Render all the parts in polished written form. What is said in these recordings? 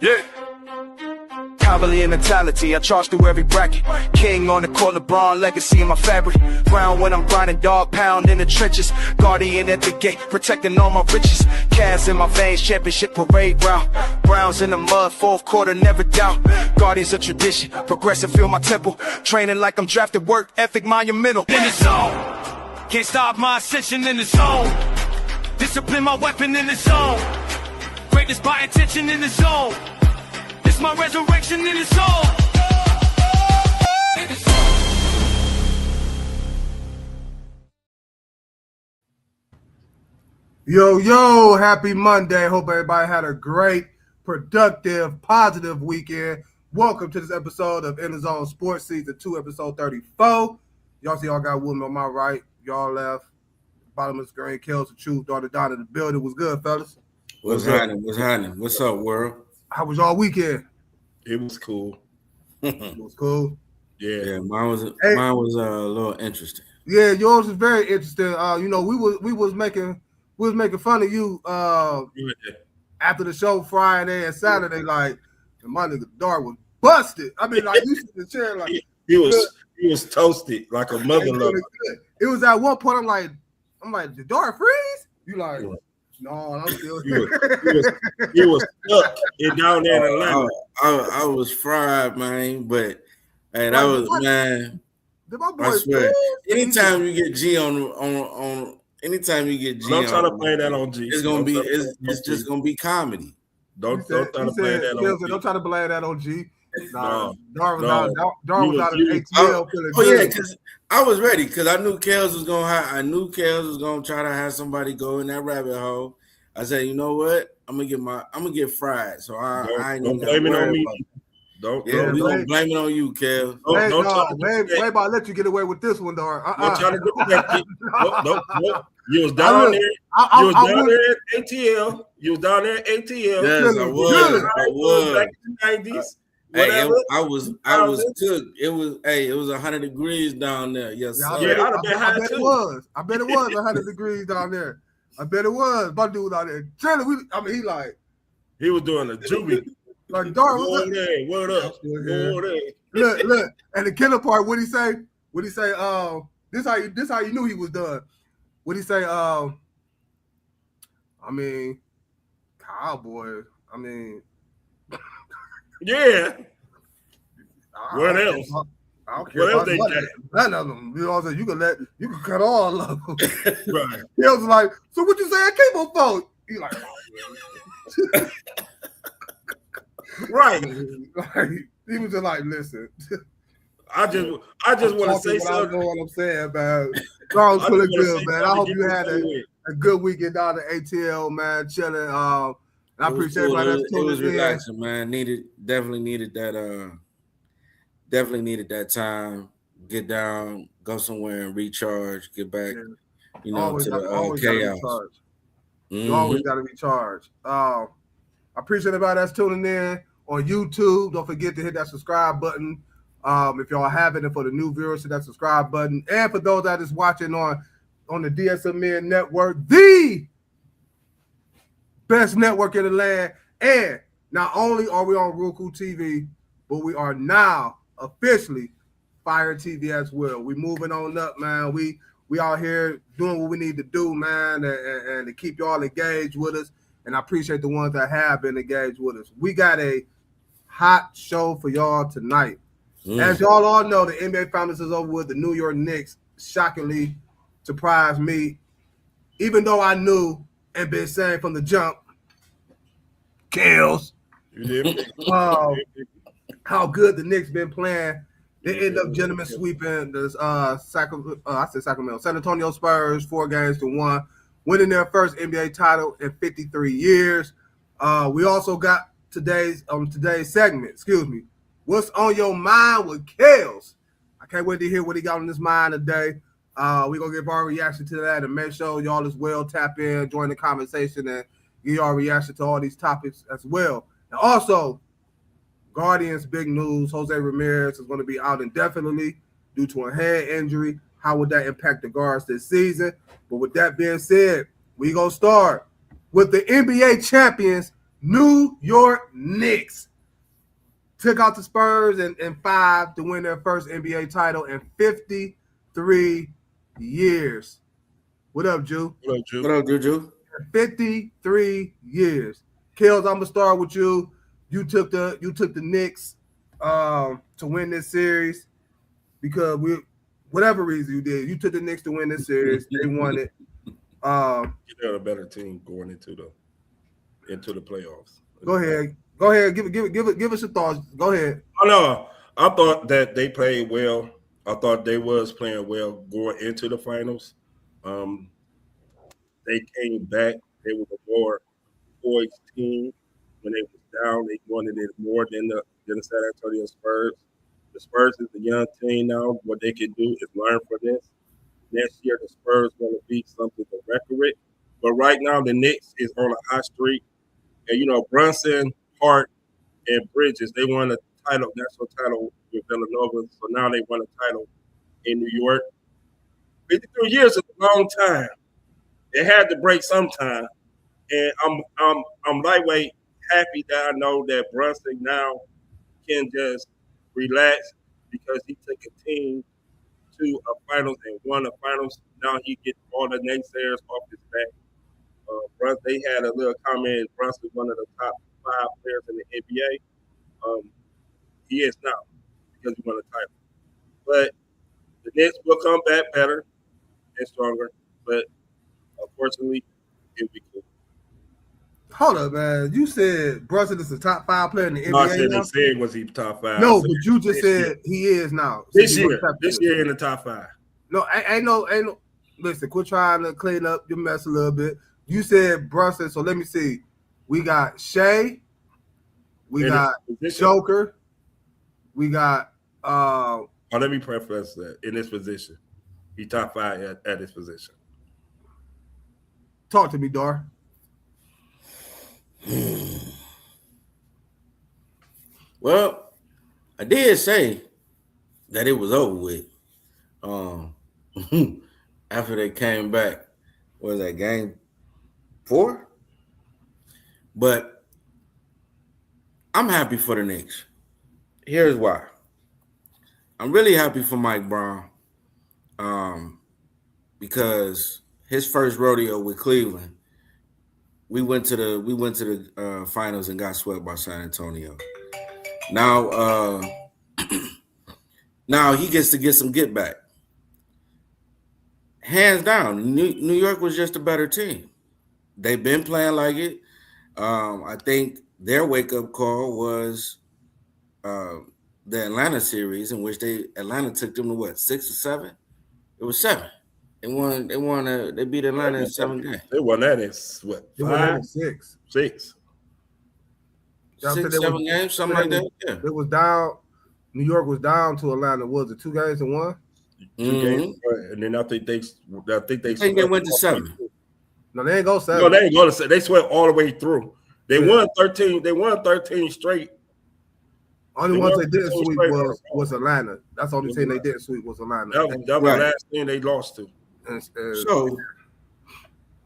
Yeah. Cavalier mentality, I charge through every bracket. King on the court, LeBron legacy in my fabric. Ground when I'm grinding, dog pound in the trenches. Guardian at the gate, protecting all my riches. Cavs in my veins, championship parade route. Browns in the mud, fourth quarter, never doubt. Guardians of tradition, progressive, feel my temple. Training like I'm drafted, work ethic monumental. In the zone, can't stop my ascension in the zone. Discipline my weapon in the zone. Greatness by intention in the zone. It's my resurrection in the soul. Yo, happy Monday. Hope everybody had a great, productive, positive weekend. Welcome to this episode of EnDaZone Sports Season 2, episode 34. Y'all see y'all got Woodman on my right. Y'all left. Bottom of the screen, Kellz, the truth, daughter down in the building. Was good, fellas? What's happening? What's up, world? How was y'all weekend? It was cool. It was cool. Yeah, mine was a little interesting. Yeah, yours was very interesting. We was making fun of you after the show Friday and Saturday. Like, my nigga Dart was busted. I mean, like, you sit in the chair like he was toasted like a mother lover. It was at one point I'm like, did Dart freeze? You like? No, I'm still here. He was stuck down there in Atlanta. I was fried, man. But hey, that was man. I swear. Anytime you get G on anytime you get G, don't try to play that on G. It's gonna be it's just gonna be comedy. Don't try to play that on G. Don't try to play that on G. No. Dar was out of ATL. Yeah, because I was ready because I knew Kellz was gonna try to have somebody go in that rabbit hole. I said, you know what? I'm gonna get fried. So I ain't don't blame it on me. We gonna blame it on you, Kellz. Wait, about let you get away with this one, Dar. Don't try to do that. No. You was down there. You was down there at ATL. You was down there at ATL. Yes, I was. Back in the 90s. Hey, I was took. It was 100 degrees down there. Yes, sir. I bet it was 100 degrees down there. I bet it was. My dude out there. He was doing a juvie. Like Dart was word up. Look. And the killer part, what'd he say? This how you knew he was done. What'd he say? Cowboys. Yeah. What else? I don't care about none of them. You know what I'm saying? You can cut all of them. Right. He was like, so what you say I came on phone? He like, oh, right. Like, he was just like, listen. I just want to say something. I know what I'm saying, man. That was pretty good, man. I hope you had a good weekend down at ATL, man, chilling. I appreciate everybody that's tuning in. It was relaxing, man. Definitely needed that time. Get down, go somewhere and recharge. Get back, to the chaos. You always got to recharge. I appreciate everybody that's tuning in on YouTube. Don't forget to hit that subscribe button. If y'all haven't, and for the new viewers, hit that subscribe button. And for those that is watching on the DSMN network, the best network in the land. And not only are we on Roku TV, but we are now officially Fire TV as well. We moving on up, man. We out here doing what we need to do, man, and to keep y'all engaged with us. And I appreciate the ones that have been engaged with us. We got a hot show for y'all tonight. As y'all all know, the NBA Finals is over with. The New York Knicks shockingly surprised me, even though I knew and been saying from the jump, Kellz, how good the Knicks been playing. They end up gentlemen sweeping the San Antonio Spurs 4-1, winning their first NBA title in 53 years. We also got today's segment, What's on your mind with Kellz? I can't wait to hear what he got on his mind today. We're going to give our reaction to that and make sure y'all as well tap in, join the conversation, and give y'all reaction to all these topics as well. And also, Guardians, big news. Jose Ramirez is going to be out indefinitely due to a head injury. How would that impact the Guards this season? But with that being said, we're going to start with the NBA champions, New York Knicks took out the Spurs in 5 to win their first NBA title in 53 years. What up, Ju? What up, Juju? 53 years. Kellz, I'm gonna start with you. You took the Knicks to win this series because whatever reason you did, you took the Knicks to win this series. They won it. They're a better team going into the playoffs. Go ahead. Give us your thoughts. Go ahead. I know. I thought that they played well. I thought they was playing well going into the finals. They came back. They were a more poised team. When they was down, they wanted it more than the San Antonio Spurs. The Spurs is a young team now. What they can do is learn from this. Next year, the Spurs going to be something to record with. But right now, the Knicks is on a hot streak. And, Brunson, Hart, and Bridges, they won a national title with Villanova. So now they won a title in New York. 53 years is a long time. It had to break sometime. And I'm lightweight happy that I know that Brunson now can just relax because he took a team to a finals and won a finals. Now he gets all the naysayers off his back. They had a little comment. Brunson, one of the top 5 players in the NBA. He is now because he won a title. But the Knicks will come back better and stronger. But unfortunately, it'll be cool. Hold up, man. You said Brunson is the top 5 player in the NBA. No, I said now? they said was he top 5. No, but you just said he is now. This year in the top 5. No, ain't no. Listen, quit trying to clean up your mess a little bit. You said Brunson, so let me see. We got Shea. We got Joker. We got. Let me preface that in this position, he top 5 at his position. Talk to me, Dar. Well, I did say that it was over with. After they came back, was that game 4? But I'm happy for the Knicks. Here's why. I'm really happy for Mike Brown, because his first rodeo with Cleveland, we went to the finals and got swept by San Antonio. Now, now he gets to get some get back. Hands down, New York was just a better team. They've been playing like it. I think their wake-up call was the Atlanta series, in which Atlanta took them to what, 6 or 7? It was 7. They beat Atlanta in 7 games. They won that in what? They won that in 6. 6. 6, 7 games, something like that. Yeah. It was down. New York was down to Atlanta. Was it 2 games to 1? 2 games, and then I think they went to 7. No, they ain't go 7. No, they ain't go to 7. They swept all the way through. They won 13. They won 13 straight. Only ones they didn't sweep was Atlanta. That's the only team they didn't sweep was Atlanta. That was the last team they lost to. So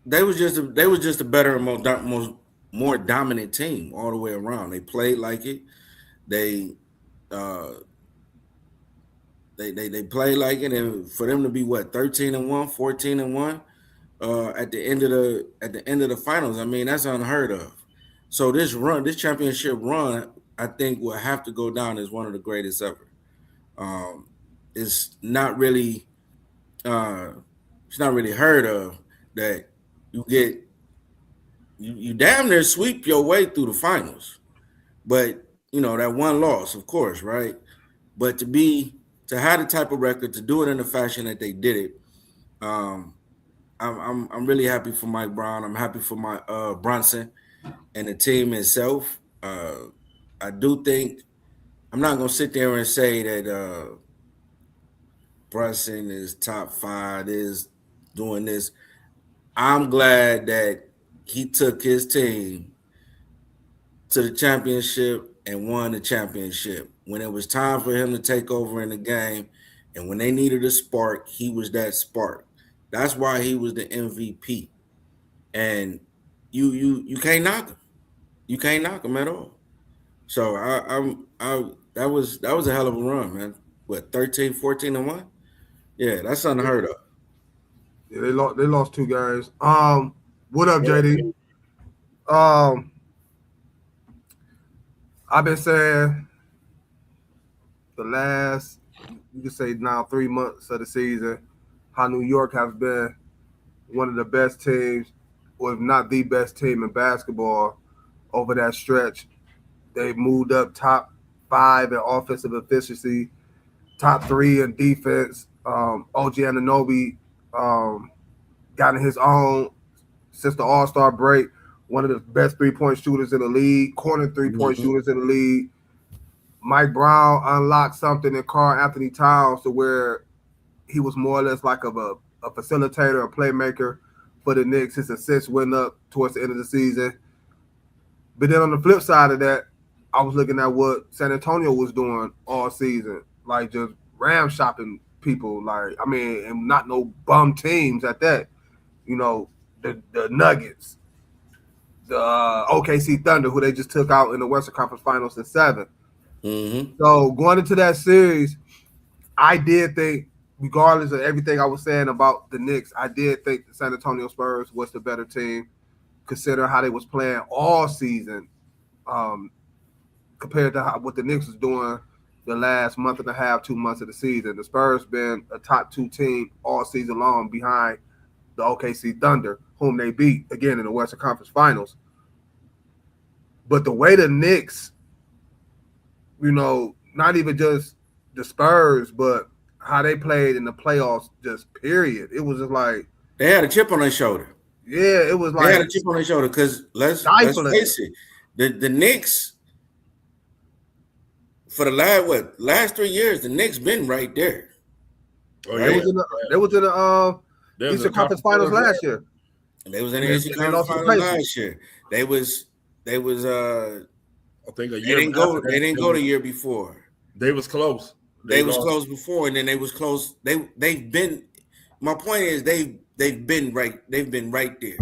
they was just a better and more dominant team all the way around. They played like it. They played like it, and for them to be 13-1, 14-1 at the end of the finals, I mean, that's unheard of. So this championship run, I think, will have to go down as one of the greatest ever. It's not really heard of that you damn near sweep your way through the finals, but that one loss, of course, right? But to have the type of record, to do it in the fashion that they did it, I'm really happy for Mike Brown. I'm happy for my Brunson and the team itself. I do think I'm not gonna sit there and say that Brunson is top 5, is doing this. I'm glad that he took his team to the championship and won the championship. When it was time for him to take over in the game, and when they needed a spark, he was that spark. That's why he was the MVP. And you can't knock him. You can't knock them at all. So that was a hell of a run, man. What, 13, 14-1? Yeah, that's unheard of. Yeah, they lost 2 games. What up, Yeah. JD? I've been saying the last, you could say now 3 months of the season, how New York has been one of the best teams, or if not the best team in basketball over that stretch. They moved up top 5 in offensive efficiency, top 3 in defense. OG Anunoby got in his own since the All-Star break, one of the best three-point shooters in the league, corner three-point shooters in the league. Mike Brown unlocked something in Karl Anthony Towns to where he was more or less like a facilitator, a playmaker for the Knicks. His assists went up towards the end of the season. But then on the flip side of that, I was looking at what San Antonio was doing all season, like just ram shopping people. Like, I mean, and not no bum teams at that. You know, the Nuggets, the OKC Thunder, who they just took out in the Western Conference Finals in 7. So going into that series, I did think, regardless of everything I was saying about the Knicks, I did think the San Antonio Spurs was the better team, considering how they was playing all season, compared to what the Knicks was doing the last month and a half, 2 months of the season. The Spurs been a top 2 team all season long behind the OKC Thunder, whom they beat again in the Western Conference Finals. But the way the Knicks, you know, not even just the Spurs, but how they played in the playoffs, just period. It was just like they had a chip on their shoulder. Yeah, it was like they had a chip on their shoulder because let's face it, the Knicks for the last 3 years, the Knicks been right there. Oh, right? They was in the Eastern Conference Finals last year. They was in the Eastern Conference Finals last year. They was I think a year. They didn't go the year before. They was close. They was close before, and then they was close. They've been. My point is they've been right. They've been right there,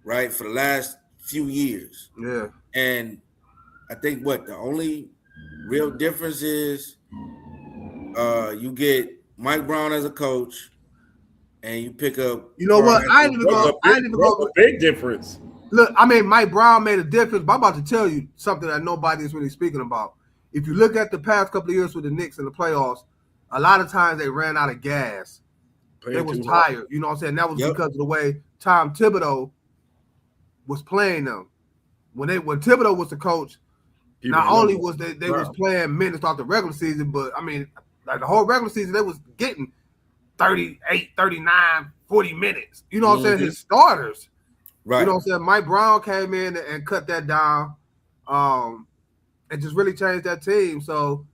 right, for the last few years. Yeah. And I think the only real difference is you get Mike Brown as a coach, and you pick up. You know what? I didn't even go. A big difference. Look, I mean, Mike Brown made a difference, but I'm about to tell you something that nobody is really speaking about. If you look at the past couple of years with the Knicks in the playoffs, a lot of times they ran out of gas. They was tired. You know what I'm saying? That was because of the way Tom Thibodeau was playing them. When Thibodeau was the coach, not only was they was playing minutes off the regular season, but I mean, like the whole regular season, they was getting 38, 39, 40 minutes. You know what I'm saying? His starters. Right. You know what I'm saying? Mike Brown came in and cut that down, and just really changed that team. So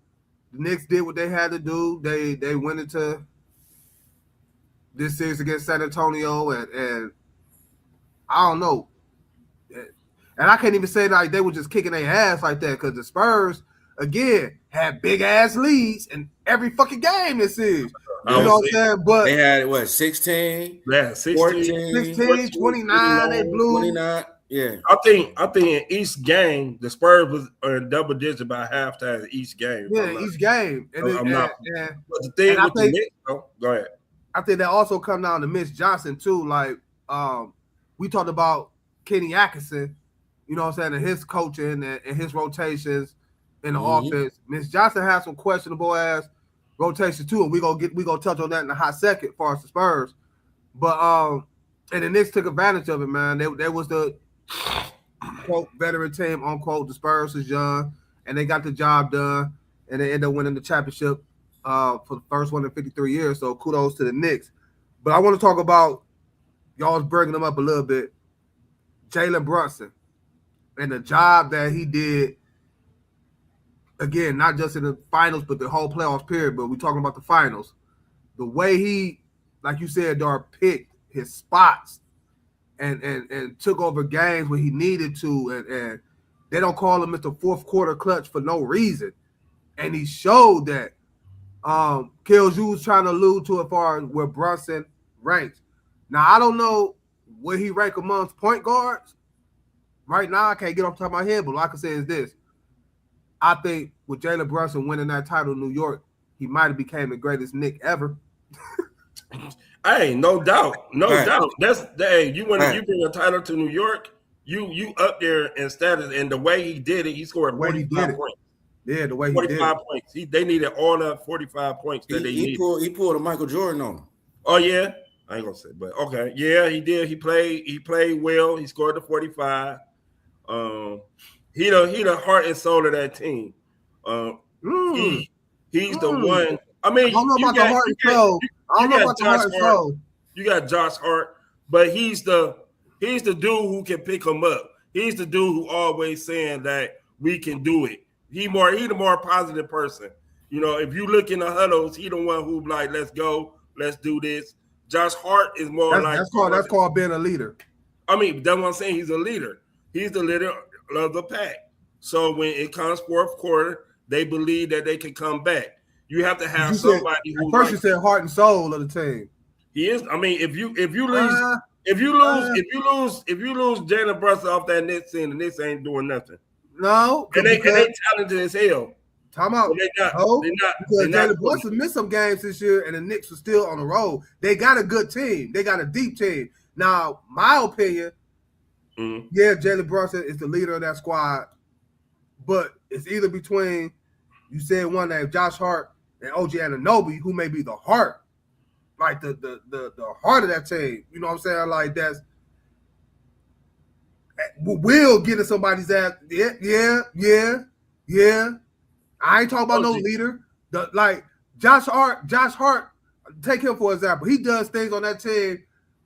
the Knicks did what they had to do. They went into this series against San Antonio, and I don't know. And I can't even say like they were just kicking their ass like that, because the Spurs, again, had big-ass leads in every fucking game this series. You know what I'm saying? But they had 16? Yeah, 16, 29, they blew. 29. Yeah. I think in each game, the Spurs was in double digits by halftime each game. Yeah, each game. And but the thing with the Knicks, go ahead. I think that also come down to Mitch Johnson too. Like we talked about Kenny Atkinson, you know what I'm saying, and his coaching and his rotations in the offense. Mitch Johnson has some questionable ass rotations too, and we gonna touch on that in a hot second as far as the Spurs. But and the Knicks took advantage of it, man. They was the quote veteran team, unquote. The Spurs is young, and they got the job done, and they ended up winning the championship for the first one in 53 years. So kudos to the Knicks. But I want to talk about, y'all was bringing them up a little bit, Jalen Brunson and the job that he did. Again, not just in the finals, but the whole playoffs period. But we're talking about the finals. The way he, like you said, Dar, picked his spots and took over games when he needed to. And they don't call him Mr. Fourth Quarter Clutch for no reason. And he showed that. Kellz, you was trying to allude to as far as where Brunson ranks. Now, I don't know where he rank amongst point guards, right now I can't get off the top of my head, but like I said, is this. I think with Jalen Brunson winning that title in New York, he might have became the greatest Knick ever. Hey, no doubt. Right. That's you Right. you bring a title to New York, you up there in status, and the way he did it, he scored 45 points. Yeah, the way he did it. 45 points. They needed all the 45 points that they needed. He pulled a Michael Jordan on him. Oh yeah, I ain't gonna say, but okay, yeah, he did. He played well. He scored the 45. He the heart and soul of that team. He's the one. I mean, I don't know about the heart and soul. I don't know about the heart and soul. You got Josh Hart, but he's the dude who can pick him up. He's the dude who always saying that we can do it. He the more positive person. You know, if you look in the huddles, he the one who like, let's go, let's do this. Josh Hart is more that's called being a leader. I mean, that's what I'm saying. He's a leader. He's the leader of the pack. So when it comes fourth quarter, they believe that they can come back. You have to have somebody who. First, you said heart and soul of the team. He is. I mean, if you lose Jalen Brunson off that Knicks team, the Knicks ain't doing nothing. No, and they talented as hell. Time out. They're not Jalen Brunson missed some games this year, and the Knicks were still on the road. They got a good team. They got a deep team. Now, my opinion, yeah, Jalen Brunson is the leader of that squad, but it's either between, you said one name, Josh Hart and OG Anunoby, who may be the heart, like the heart of that team. You know what I'm saying? Like that's will get in somebody's ass. Yeah. I ain't talking about no leader. Like Josh Hart, take him for example. He does things on that team.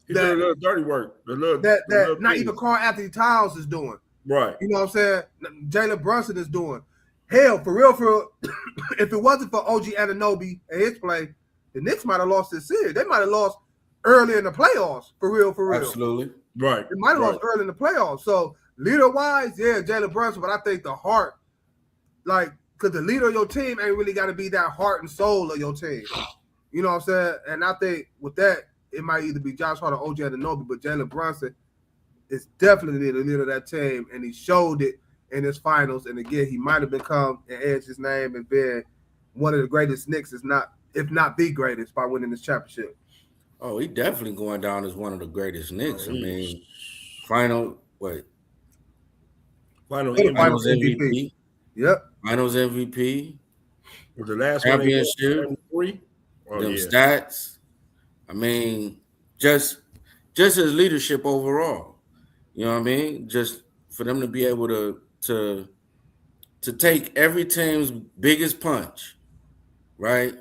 He does a little dirty work. That not even Karl Anthony Towns is doing. Right. You know what I'm saying? Jalen Brunson is doing. Hell, for real, if it wasn't for OG Anunoby and his play, the Knicks might have lost this series. They might have lost early in the playoffs. For real. Absolutely. Right. They might have lost early in the playoffs. So leader-wise, yeah, Jalen Brunson, but I think the heart, like, because the leader of your team ain't really got to be that heart and soul of your team. You know what I'm saying? And I think with that, it might either be Josh Hart or OG Anunoby, but Jalen Brunson is definitely the leader of that team, and he showed it in his finals. And again, he might have become and edged his name and been one of the greatest Knicks, if not the greatest, by winning this championship. Oh, he definitely going down as one of the greatest Knicks. I mean, finals MVP. Yep. Finals MVP. Was the last championship. Stats. I mean, just his leadership overall. You know what I mean? Just for them to be able to take every team's biggest punch, right?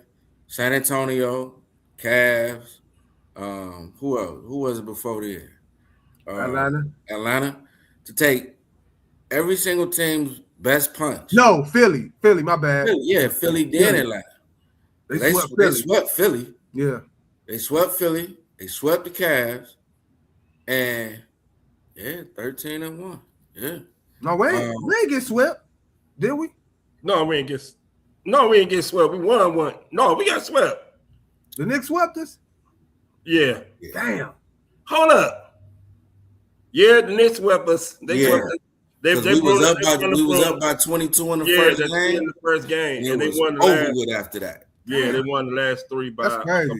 San Antonio, Cavs, who else? Who was it before there? Atlanta. To take every single team's best punch. No, Philly, my bad. Philly did Atlanta. They swept Philly. Yeah. They swept Philly. They swept the Cavs. And 13-1. Yeah. No, we ain't get swept, did we? No, we ain't get swept. We won one. No, we got swept. The Knicks swept us? Yeah. Damn. Hold up. Yeah, the Knicks swept us. They swept us. We was up by 22 in the first game. And they won the over with after that. Yeah, they won the last three by. That's crazy.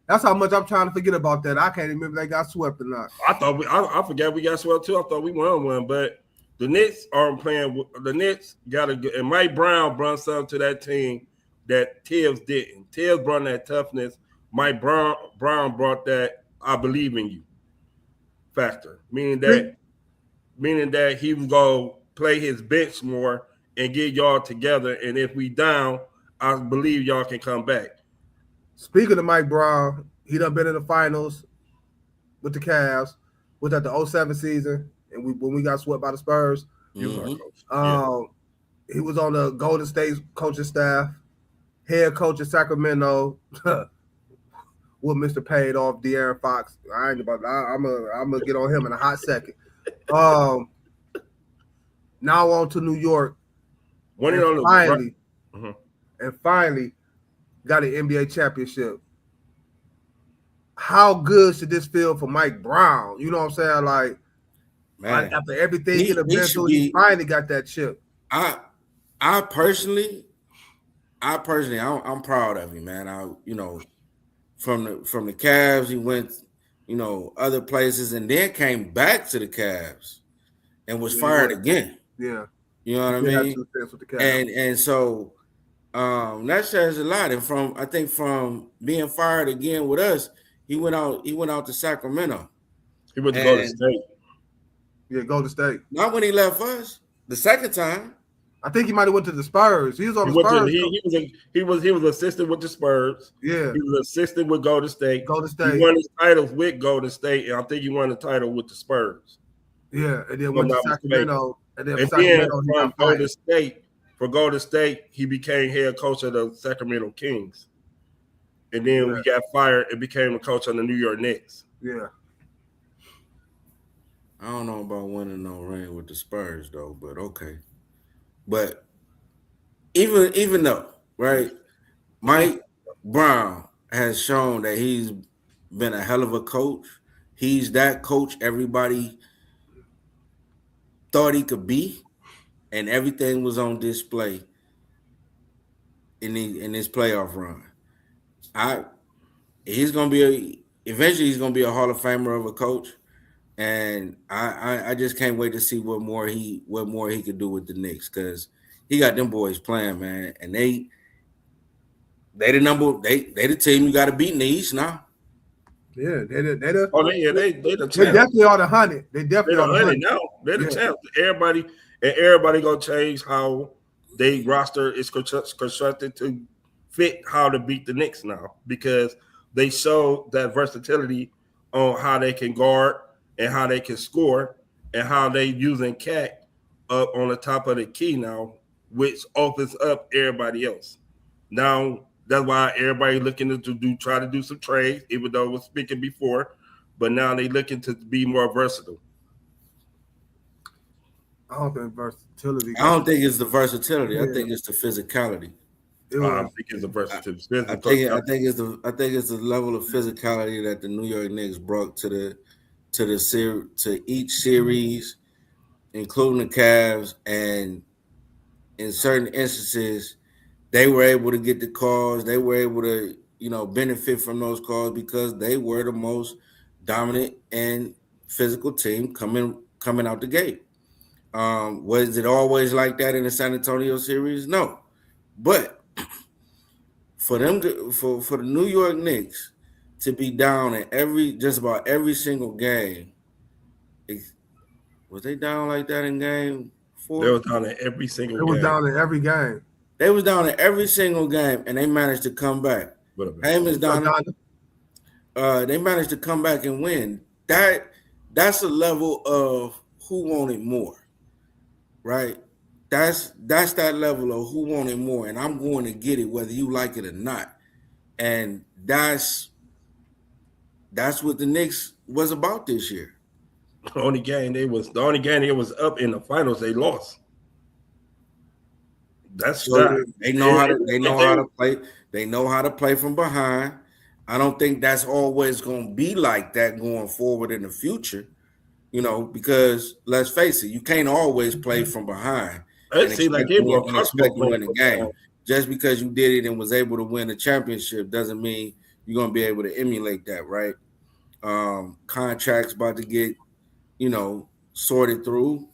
That's how much I'm trying to forget about that. I can't remember if they got swept or not. I forgot we got swept too. I thought we won one, but the Knicks are playing. The Knicks got to get, and Mike Brown brought something to that team that Tibbs didn't. Tibbs brought that toughness. Mike Brown brought that I believe in you factor, meaning that he was gonna play his bench more and get y'all together. And if we down, I believe y'all can come back. Speaking of Mike Brown, he done been in the finals with the Cavs. Was that the 07 season? And when we got swept by the Spurs. Mm-hmm. He was on the Golden State coaching staff, head coach of Sacramento. With Mr. Paid off De'Aaron Fox. I'm gonna get on him in a hot second. Now on to New York. Finally got an NBA championship. How good should this feel for Mike Brown? You know what I'm saying? Like, Man, after everything he been through, he finally got that chip. I personally, I'm proud of him, man. From the Cavs, he went, other places, and then came back to the Cavs and was fired again. Yeah, you know what I mean. And so that says a lot. And from being fired again with us, he went out to Sacramento. He went to Golden State. Yeah, Golden State. Not when he left us the second time. I think he might have went to the Spurs. He was on the Spurs. He was assistant with the Spurs. Yeah, he was assistant with Golden State. He won his titles with Golden State, and I think he won the title with the Spurs. Yeah, and then went to Sacramento, and then for Golden State, he became head coach of the Sacramento Kings, and then he got fired and became a coach on the New York Knicks. Yeah. I don't know about winning no ring with the Spurs though, but okay. But even though, right, Mike Brown has shown that he's been a hell of a coach. He's that coach everybody thought he could be, and everything was on display in this playoff run. Eventually he's gonna be a Hall of Famer of a coach. And I just can't wait to see what more he could do with the Knicks, because he got them boys playing, man, and they the team you got to beat in the East now. Yeah, they the champ. They definitely are the 100. They definitely are the 100 now. They're the champ. Everybody gonna change how they roster is constructed to fit how to beat the Knicks now, because they show that versatility on how they can guard and how they can score and how they using Cat up on the top of the key now, which opens up everybody else. Now that's why everybody looking to try to do some trades, even though I was speaking before, but now they looking to be more versatile. I don't think versatility. I don't think it's the versatility. I think it's the physicality. I think it's the versatility. I think it's the level of physicality that the New York Knicks brought to each series, including the Cavs, and in certain instances, they were able to get the calls. They were able to, benefit from those calls because they were the most dominant and physical team coming out the gate. Was it always like that in the San Antonio series? No, but for the New York Knicks to be down in just about every single game. Was they down like that in game 4? They were down in every single game. They was down in every game. They was down in every single game, and they managed to come back. They managed to come back and win. That's a level of who wanted more, right? That's that level of who wanted more, and I'm going to get it whether you like it or not. And that's what the Knicks was about this year. The only game they was up in the finals, they lost. That's so they know how to play. They know how to play from behind. I don't think that's always going to be like that going forward in the future, because let's face it, you can't always play from behind. Expect to win the game. Just because you did it and was able to win a championship doesn't mean you're going to be able to emulate that, right? Contracts about to get, sorted through.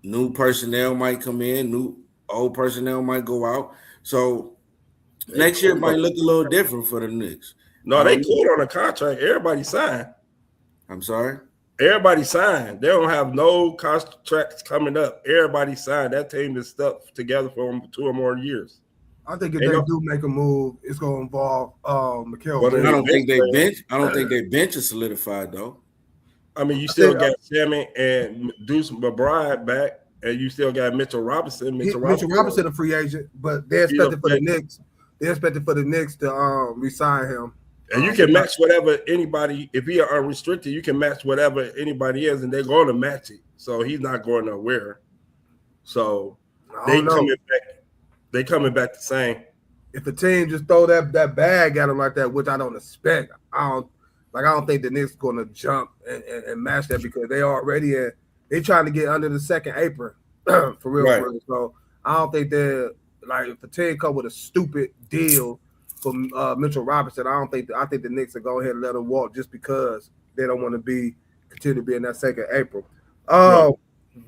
New personnel might come in. Old personnel might go out. So next year might look a little different for the Knicks. No, they pulled on a contract. Everybody signed. I'm sorry? Everybody signed. They don't have no contracts coming up. Everybody signed. That team is stuck together for 2 or more years. I think if they do make a move, it's going to involve Kellz. But I don't think they bench. I don't think their bench is solidified though. I mean, you still got Sammy and Deuce McBride back, and you still got Mitchell Robinson. Mitchell Robinson, a free agent, but they're expected for the Knicks. They're expected for the Knicks to re-sign him. And you can match whatever anybody. If he are unrestricted, you can match whatever anybody is, and they're going to match it. So he's not going nowhere. So they coming back the same. If the team just throw that bag at him like that, which I don't expect, I don't think the Knicks going to jump and match that, because they already they trying to get under the second apron for real, Right. for real. So I don't think they're like if the team come with a stupid deal for Mitchell Robinson. I think the Knicks will go ahead and let him walk just because they don't want to continue to be in that second April. Right.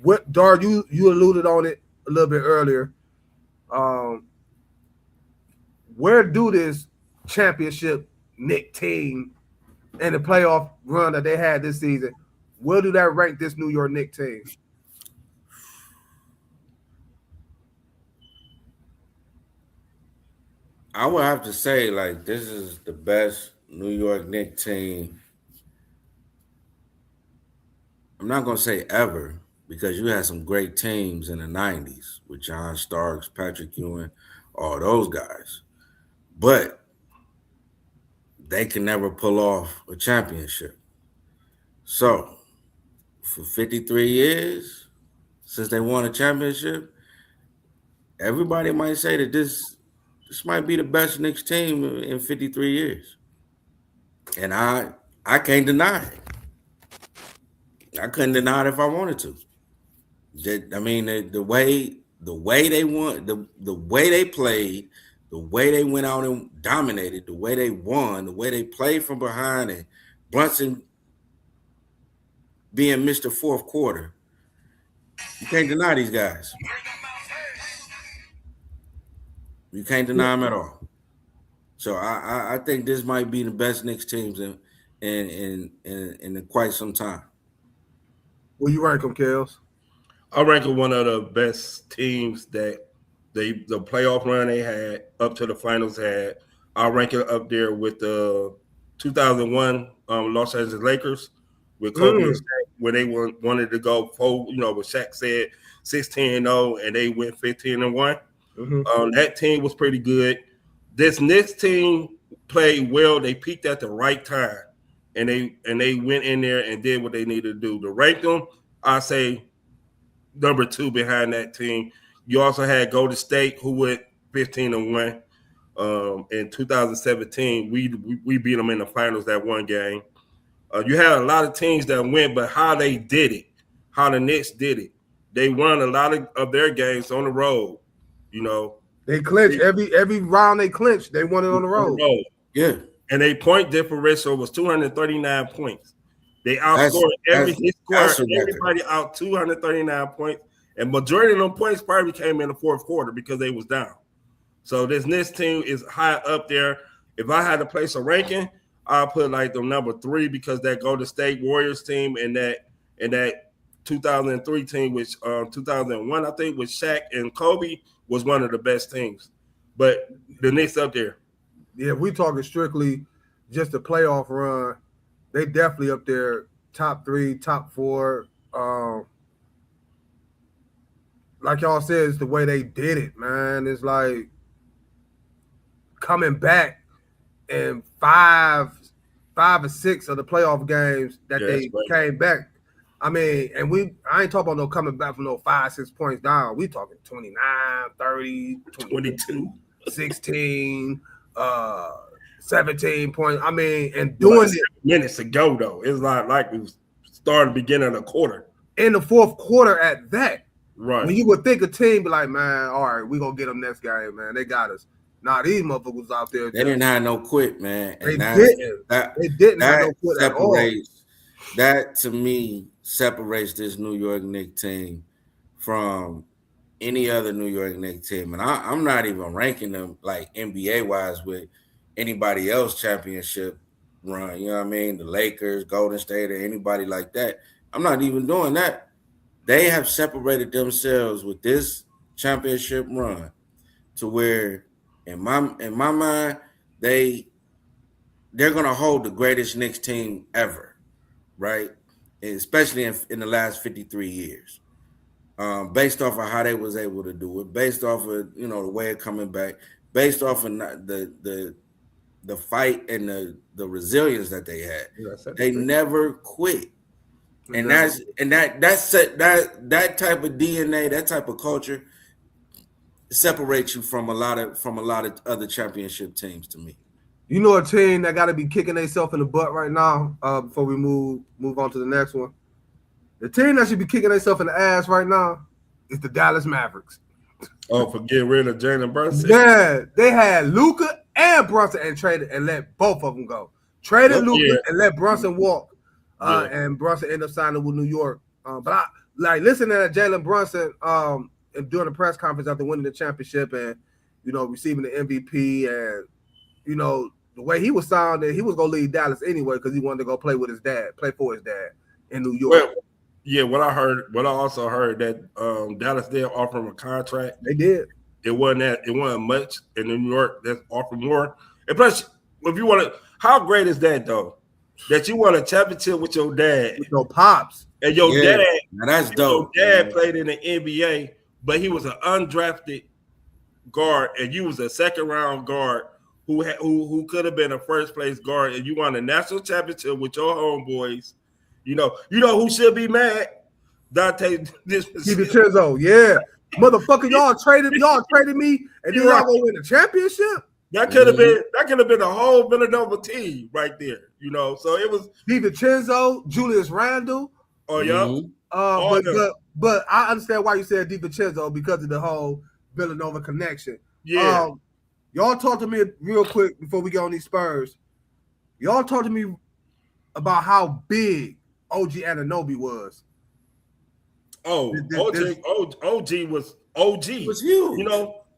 What Dar, you alluded on it a little bit earlier. Where do this championship Knicks team and the playoff run that they had this season, where do that rank this New York Knicks team? I would have to say, like, this is the best New York Knicks team. I'm not going to say ever, because you had some great teams in the 90s with John Starks, Patrick Ewing, all those guys. But they can never pull off a championship. So, for 53 years, since they won a championship, everybody might say that this might be the best Knicks team in 53 years. And I can't deny it. I couldn't deny it if I wanted to. I mean, the way they won, the way they played, the way they went out and dominated, the way they won, the way they played from behind, and Brunson being Mr. Fourth Quarter. You can't deny these guys. You can't deny them at all. So I think this might be the best Knicks teams in quite some time. Where you rank them, Kellz? I rank it one of the best teams that the playoff run they had up to the finals had. I rank it up there with the 2001 Los Angeles Lakers with Kobe and Shaq, where they wanted to go full, what Shaq said 16-0 and they went 15-1. That team was pretty good. This Knicks team played well. They peaked at the right time, and they went in there and did what they needed to do. To rank them, I say number 2 behind that team. You also had Golden State, who went 15-1. In 2017, we beat them in the finals that one game. You had a lot of teams that went, but how they did it, how the Knicks did it, they won a lot of their games on the road. They clinched every round. They clinched. They won it on the road. Yeah, and their point differential was 239 points. They outscored everybody out 239 points, and majority of them points probably came in the fourth quarter because they was down. So this Knicks team is high up there. If I had to place a ranking, I'll put like the number 3 because that Golden State Warriors team and that 2003 team, which 2001 I think with Shaq and Kobe was one of the best teams. But the Knicks up there. Yeah, if we talking strictly just the playoff run, they definitely up there, top 3, top 4. Like y'all said, it's the way they did it, man. It's like coming back in 5 or 6 of the playoff games that they came back. I mean, and I ain't talking about no coming back from no 5, 6 points down. We talking 29, 30, 22, 16, 17 points. I mean, and doing it minutes ago though. It's like we was starting the beginning of the quarter. In the fourth quarter at that. Right. When you would think a team be like, man, all right, we gonna get them next game, man. They got us. Nah, these motherfuckers out there. They didn't have no quit, man. And they didn't have no quit at all. That to me separates this New York Knicks team from any other New York Knicks team. And I'm not even ranking them like NBA wise with anybody else championship run. You know what I mean? The Lakers, Golden State, or anybody like that. I'm not even doing that. They have separated themselves with this championship run to where in my mind, they're gonna hold the greatest Knicks team ever, right? And especially in the last 53 years, based off of how they was able to do it, based off of the way of coming back, based off of the fight and the resilience that they had. They never quit, and that type of DNA, that type of culture separates you from a lot of other championship teams to me. You know a team that got to be kicking themselves in the butt right now before we move on to the next one? The team that should be kicking themselves in the ass right now is the Dallas Mavericks. Oh, for getting rid of Jalen Brunson. Yeah, they had Luka and Brunson and traded and let both of them go. Traded Luka and let Brunson walk. And Brunson ended up signing with New York. But I like listening to Jalen Brunson during the press conference after winning the championship and receiving the MVP and the way he was sounding, he was gonna leave Dallas anyway because he wanted to go play for his dad in New York. Well, yeah, what I also heard that Dallas did offer him a contract. They did. It wasn't much in New York that's offered more. And plus, if you want to, how great is that though? That you won a championship with your dad, with your pops, and your dad. Now that's dope. Your dad played in the NBA, but he was an undrafted guard, and you was a second round guard who could have been a first place guard, and you won a national championship with your homeboys. You know who should be mad? Dante DiVincenzo, yeah. Motherfucker, y'all traded me, and then y'all gonna win the championship. That could have been the whole Villanova team right there, So it was DiVincenzo, Julius Randle. Oh yeah. But I understand why you said DiVincenzo because of the whole Villanova connection. Yeah. Y'all talk to me real quick before we get on these Spurs. Y'all talk to me about how big OG Anunoby was. Oh, OG was OG. He was huge.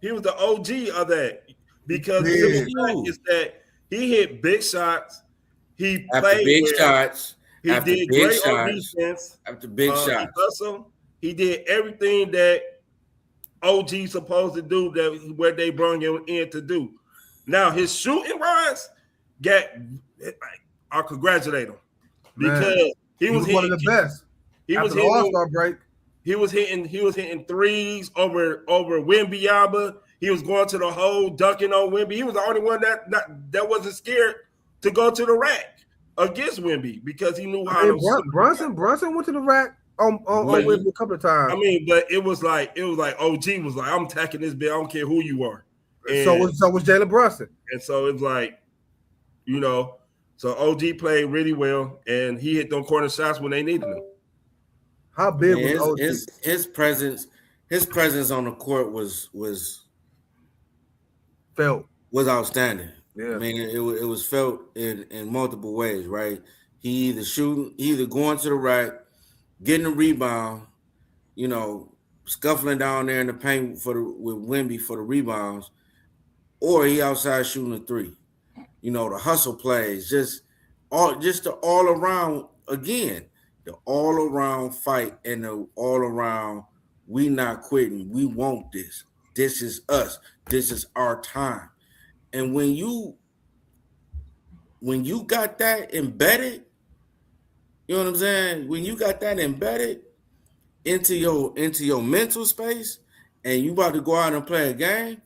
He was the OG of that because the is that he hit big shots. He played big shots. He did great on defense. After big shots. He did everything that OG supposed to do what they brought him in to do. Now his shooting wise, I congratulate him because he was one of the best. He was hitting All-Star break. He was hitting threes over Wembanyama. He was going to the hole, dunking on Wemby. He was the only one that wasn't scared to go to the rack against Wemby because he knew how to. Brunson went to the rack on Wemby a couple of times. I mean, but it was like OG was like, I'm attacking this bit. I don't care who you are. And so was Jalen Brunson. And so it was like, so OG played really well, and he hit them corner shots when they needed him. How big was OG? His presence on the court was outstanding. Yeah. I mean, it was felt in multiple ways, right? He either going to the rack, getting a rebound, scuffling down there in the paint with Wemby for the rebounds, or he outside shooting a three. The hustle plays, just the all around again. The all-around fight and the all-around we not quitting. We want this. This is us. This is our time. And when you got that embedded, you know what I'm saying? When you got that embedded into your mental space and you about to go out and play a game,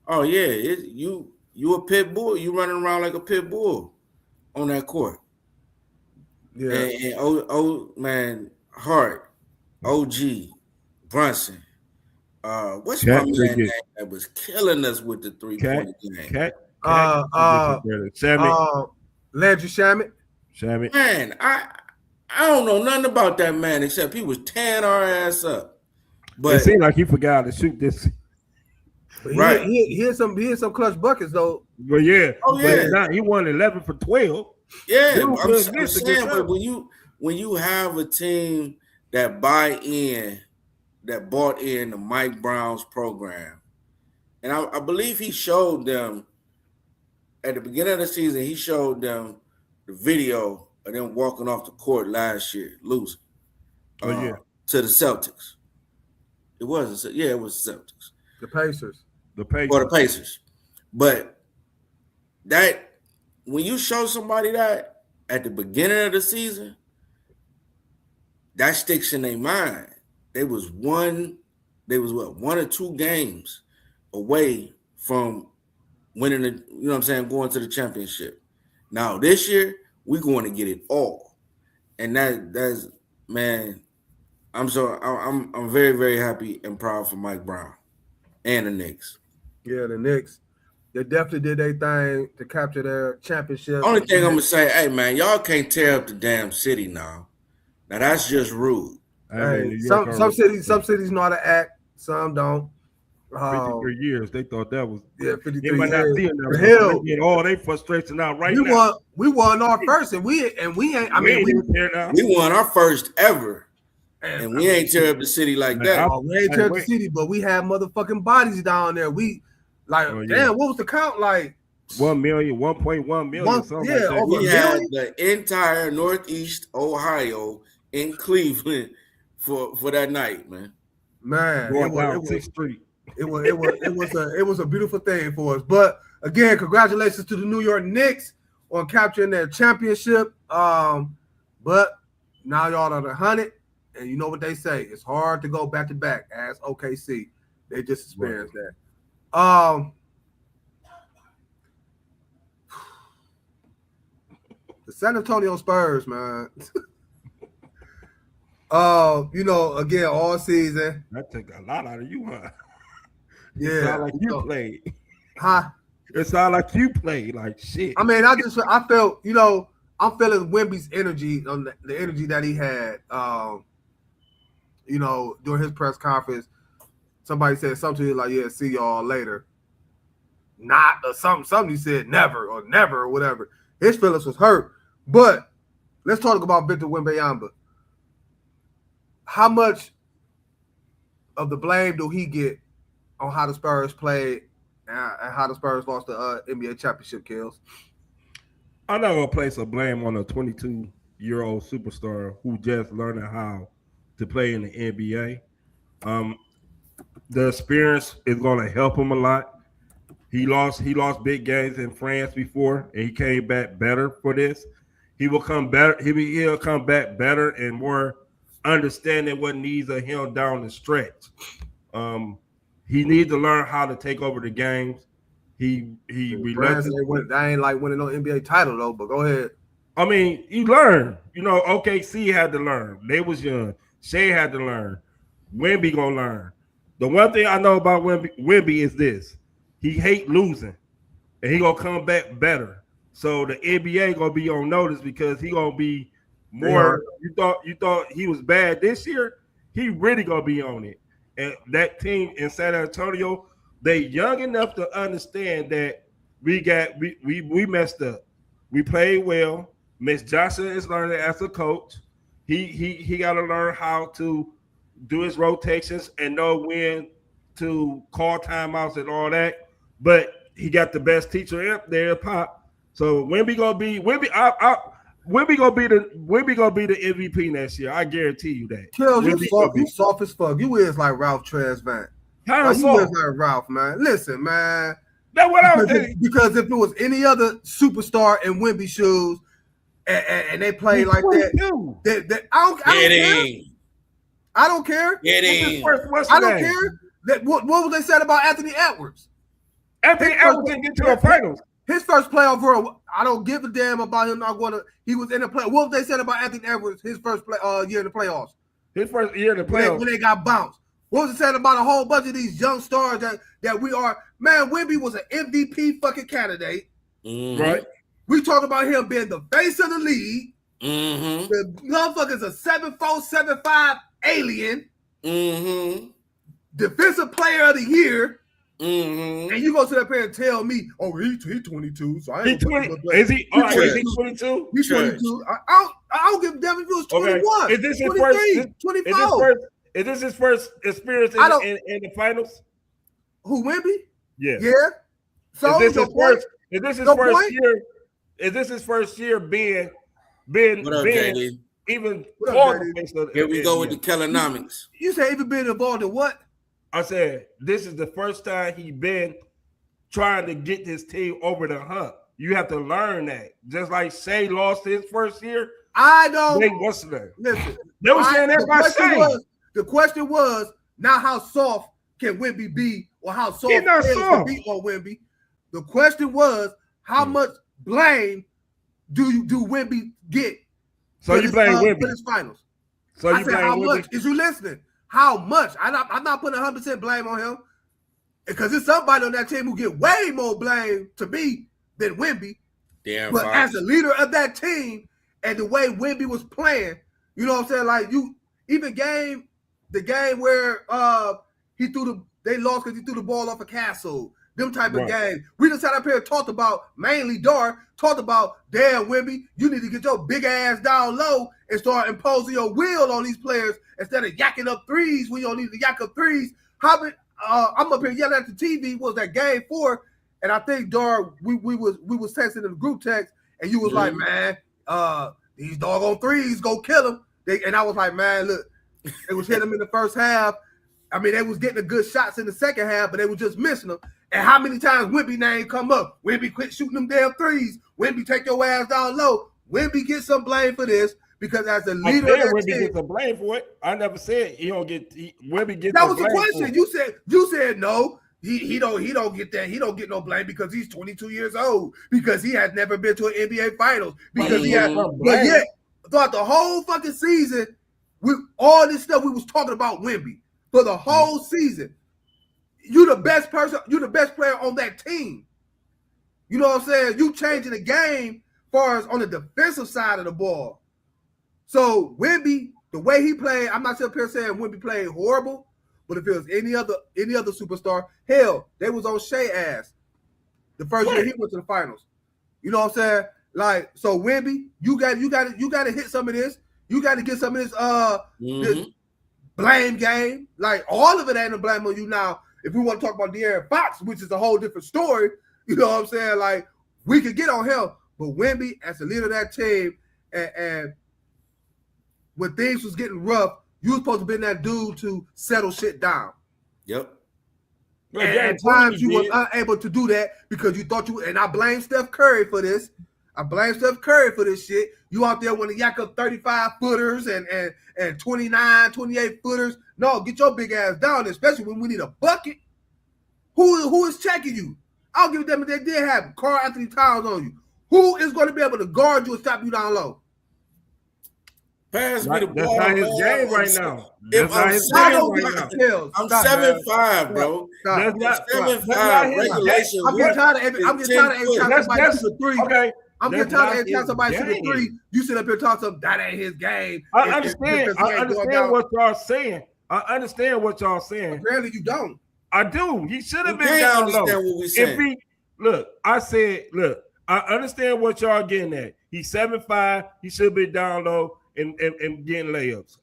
oh yeah, you a pit bull. You running around like a pit bull on that court. Yeah. And man, Hart, OG, Brunson. What's my man name that was killing us with the 3-point game? Landry Shamet. Man, I don't know nothing about that man except he was tearing our ass up. But it seemed like he forgot to shoot this. Right. He had some clutch buckets though. Well, yeah. Oh yeah. He won 11 for 12. Yeah, I'm saying, but when you have a team that bought in the Mike Brown's program, and I believe he showed them at the beginning of the season, he showed them the video of them walking off the court last year, losing. To the Celtics. It was the Celtics. The Pacers. Or the Pacers. But that when you show somebody that at the beginning of the season, that sticks in their mind. They was one or two games away from winning going to the championship. Now this year, we're going to get it all. And that's man, I'm very, very happy and proud for Mike Brown and the Knicks. Yeah, the Knicks. They definitely did their thing to capture their championship. Only thing I'm gonna say, hey man, y'all can't tear up the damn city now. Now that's just rude. Hey, some cities know how to act, some don't. 53 years, they thought that was 53 they might not years. see it now. Hell, They get all their frustration out right now. We won our first, and we ain't. I mean, we won our first ever, and we ain't tear up the city like that. We ain't tear up the city, but we had motherfucking bodies down there. We damn, what was the count like? 1 million, 1.1 million, something like that. We had the entire Northeast Ohio in Cleveland for that night, man. Man, going down 6th Street. It was a beautiful thing for us. But again, congratulations to the New York Knicks on capturing their championship. But now y'all are the 100, and you know what they say. It's hard to go back to back as OKC. They just experienced that. The San Antonio Spurs, man. You know, again, all season. That took a lot out of you, huh? Yeah. It sound like you played. Huh? It sound like you played like shit. I mean, I felt, you know, I'm feeling Wemby's energy on the energy that he had. You know, during his press conference, somebody said something to him like, "Yeah, see y'all later." Not or something he said never or whatever. His feelings was hurt. But let's talk about Victor Wembanyama. How much of the blame do he get on how the Spurs played and how the Spurs lost the NBA championship, Kellz? I'm not gonna place a blame on a 22-year-old superstar who just learning how to play in the NBA. The experience is gonna help him a lot. He lost big games in France before, and he came back better for this. He will come better. He'll come back better and more understanding what needs of him down the stretch. He needs to learn how to take over the games. He I ain't like winning no NBA title though, but go ahead. I mean, you learn. You know, OKC had to learn. They was young. Shea had to learn. Wemby gonna learn. The one thing I know about Wemby is this: he hate losing, and he gonna come back better. So the NBA gonna be on notice because he gonna be more. You thought he was bad this year. He really gonna be on it. And that team in San Antonio, they young enough to understand that we messed up. We played well. Miss Johnson is learning as a coach. He got to learn how to do his rotations and know when to call timeouts and all that. But he got the best teacher up there, Pop. So Wemby gonna be the MVP next year. I guarantee you that. Kellz, you soft as fuck. You is like Ralph Tresvant. How you is like Ralph, man. Listen, man. That's what I was thinking. Because if it was any other superstar in Wemby shoes and they play like that, I don't care. I don't care. What was they said about Anthony Edwards? Anthony Edwards didn't get to the finals. His first playoff run, I don't give a damn about him not going to. He was in the play. What they said about Anthony Edwards? His first year in the playoffs. His first year in the playoffs when they got bounced. What was it said about a whole bunch of these young stars that we are? Man, Wemby was an MVP fucking candidate, right? We talk about him being the face of the league. Mm-hmm. The motherfucker's a 7'4", 7'5" alien. Mm-hmm. Defensive player of the year. Mm-hmm. And you go to that player and tell me, oh, he's 22, so I ain't 20. Is he? All right, is he 22? He's 22. I don't give a damn if he was 21. Okay. Is this his first? 24. Is this his first experience in the finals? Who, Wemby? Yeah. Yeah. So is this his first? Is this his first year? Is this his first year being what up, JD? even called? Here we go with the Kellonomics. You say even being involved in what? I said this is the first time he been trying to get this team over the hump. You have to learn that. Just like Shea lost his first year. I don't. What's the name? Listen, they were saying that by Shea. The question was not how soft can Wemby be or how soft can be on Wemby. The question was how much blame do Wemby get? So you blame Wemby for this finals. So you blame how Wemby? Much? Is you listening? How much? I'm not putting 100% blame on him because there's somebody on that team who get way more blame to me than Wemby. Damn, as a leader of that team and the way Wemby was playing, you know what I'm saying? Like even the game where they lost because he threw the ball off a Castle. Them type of games. We just sat up here and talked about, mainly Dar, talked about, damn, Wemby, you need to get your big ass down low and start imposing your will on these players instead of yakking up threes when you don't need to yak up threes. I'm up here yelling at the TV. Was that game 4? And I think, Dar, we was texting in the group text, and you was like, man, these doggone threes go kill them. And I was like, man, look, it was hitting them in the first half. I mean, they was getting the good shots in the second half, but they were just missing them. And how many times Wemby name come up? Wemby quit shooting them damn threes. Wemby take your ass down low. Wemby gets some blame for this because as a leader of that Wemby team, gets some blame for it. I never said he don't get Wemby gets. That was the blame question. You said no. He don't get that. He don't get no blame because he's 22 years old, because he has never been to an NBA Finals, because he had. But yet, throughout the whole fucking season, with all this stuff we was talking about Wemby for the whole season. You the best person. You the best player on that team. You know what I'm saying? You changing the game as far as on the defensive side of the ball. So Wemby, the way he played, I'm not sitting here saying Wemby played horrible, but if it was any other superstar, hell, they was on Shea ass the first year he went to the finals. You know what I'm saying? Like, so Wemby, you got to hit some of this. You got to get some of this this blame game. Like, all of it ain't a blame on you now. If we want to talk about De'Aaron Fox, which is a whole different story, you know what I'm saying? Like, we could get on him, but Wemby, as the leader of that team, and when things was getting rough, you was supposed to be that dude to settle shit down. Yep. And at times you was unable to do that because you thought and I blame Steph Curry for this. I blame Steph Curry for this shit. You out there want to yak up 35-footers and 29, 28-footers. No, get your big ass down, especially when we need a bucket. Who is checking you? I'll give them if they did have Karl Anthony Towns on you. Who is going to be able to guard you and stop you down low? Pass me the ball. That's not his game right now. If I'm 7'5", bro. I'm 7'5". Regulation. I'm getting tired of every time somebody shoots a three. Okay. I'm getting tired of every time somebody shoots a three. You sit up here talking something that ain't his game. I understand what y'all saying. I understand what y'all saying. Apparently you don't. I do. He should have been down low. I understand what y'all getting at. He's 7'5". He should be down low and getting layups.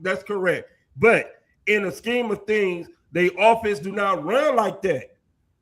That's correct. But in the scheme of things, their offense do not run like that.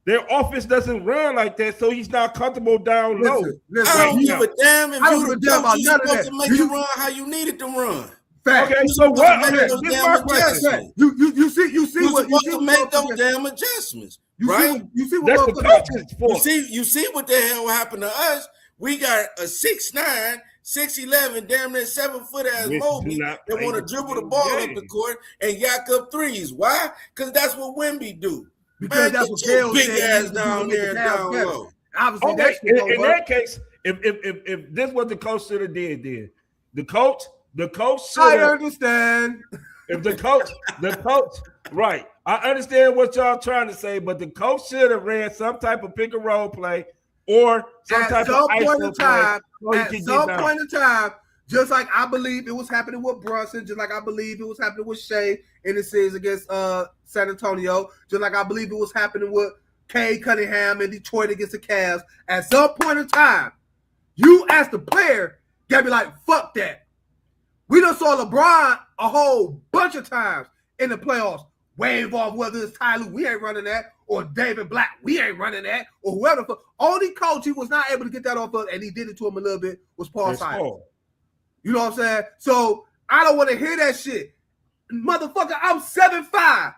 Their offense doesn't run like that, so he's not comfortable down low. I don't give a damn if you're supposed to make it run how you need it to run. Fact. Okay, so what? This is my question. You see what you to make those damn adjustments, right? You see what the coaches for. You see what the hell happened to us? We got a 6'9", 6'11", damn near 7-foot ass Mobley that want to dribble the ball up the court and yak up threes. Why? Because that's what Wemby do. Because that's what Kellz big ass down there down low. Obviously, in that case, if this what the coach should have did, the coach should. I understand. If the coach, right? I understand what y'all trying to say, but the coach should have ran some type of pick and roll play or some type of ISO play. At some point in time, just like I believe it was happening with Brunson, just like I believe it was happening with Shea in the series against San Antonio, just like I believe it was happening with Cade Cunningham in Detroit against the Cavs. At some point in time, you as the player gotta be like, fuck that. We done saw LeBron a whole bunch of times in the playoffs wave off whether it's Tyler, we ain't running that, or David Black, we ain't running that, or whoever. Only coach he was not able to get that off of, and he did it to him a little bit, was Paul Simon. You know what I'm saying? So I don't want to hear that shit. Motherfucker, I'm 7'5".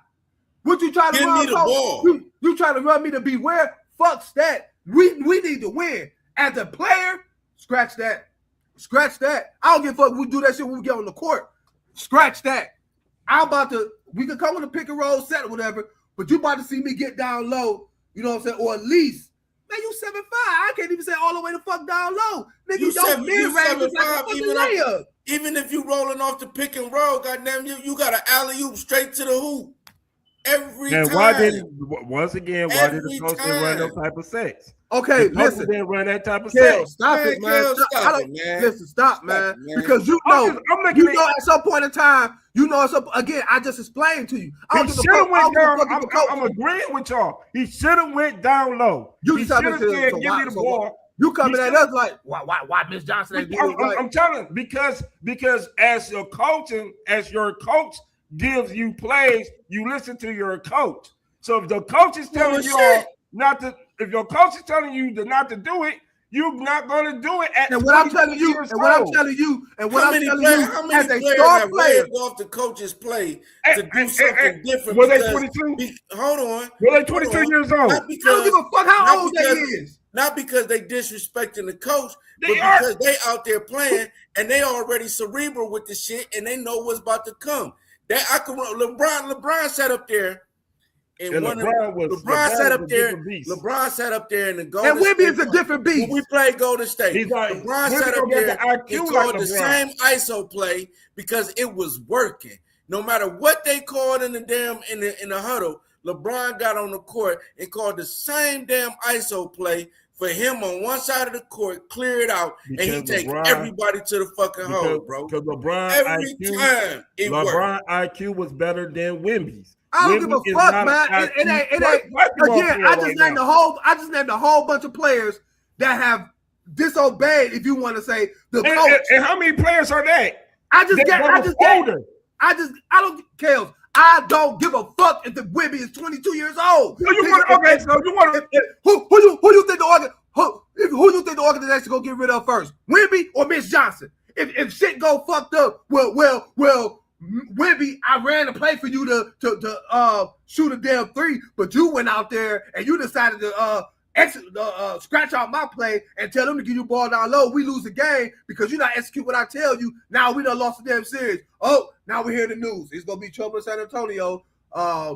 What you trying to run me the ball? You trying to run me to be where? Fuck that. We need to win. As a player, scratch that. Scratch that. I don't give a fuck. We do that shit when we get on the court. Scratch that. We could come with a pick and roll set or whatever, but you about to see me get down low, you know what I'm saying? Or at least, man, you 7'5". I can't even say all the way the fuck down low. Nigga, you don't mid-range like a fucking layup. Even if you rolling off the pick and roll, goddamn, you got an alley-oop straight to the hoop. every And time. why didn't once again? Why did the Every coach didn't run time. that type of sex? Okay, The coach listen. didn't run that type of Kellz, sex. stop Man, it, man. Kellz, Stop, stop it, man. Listen, stop, man. Stop it, man. Because you I'm know, looking at at some point in time, again, I just explained to you. I he don't give should a have fuck. went down. I'm I'm agreeing with y'all. He should have went down low. You He just should have said, said, so "Give why- me the so ball." You coming He at us like, why Miss Johnson ain't doing it right? I'm telling you, because as your coach gives you plays, you listen to your coach. So if the coach is telling you not to, if your coach is telling you not to do it, you're not going to do it. And what I'm telling you, as a star player, off the coach's play to do something different? Were they 22? Hold on. Were they 22 years old? I don't give a fuck how old they is. Not because they disrespecting the coach, but They are. because they out there playing and they already cerebral with the shit and they know what's about to come. LeBron sat up there and LeBron sat up there. LeBron sat up there in the Golden And Wemby is State a different beast. when we played Golden State. Like, LeBron sat up there and called like the same ISO play because it was working. No matter what they called in the huddle, LeBron got on the court and called the same damn ISO play for him on one side of the court, clear it out, because and he take everybody to the fucking hole, bro. Because LeBron IQ was better than Wemby's. I don't give a fuck, man. It ain't. Again, I just named a whole bunch of players that have disobeyed. If you want to say the coach. And how many players are that? I don't, Kellz. I don't give a fuck if the Wemby is 22 years old. Who you think the organization gonna get rid of first, Wemby or Miss Johnson? If shit go fucked up, well, Wemby, I ran the play for you to shoot a damn three, but you went out there and you decided to scratch out my play and tell them to give you ball down low. We lose the game because you not execute what I tell you. Now we done lost the damn series. Oh, now we hear the news. It's gonna be trouble in San Antonio.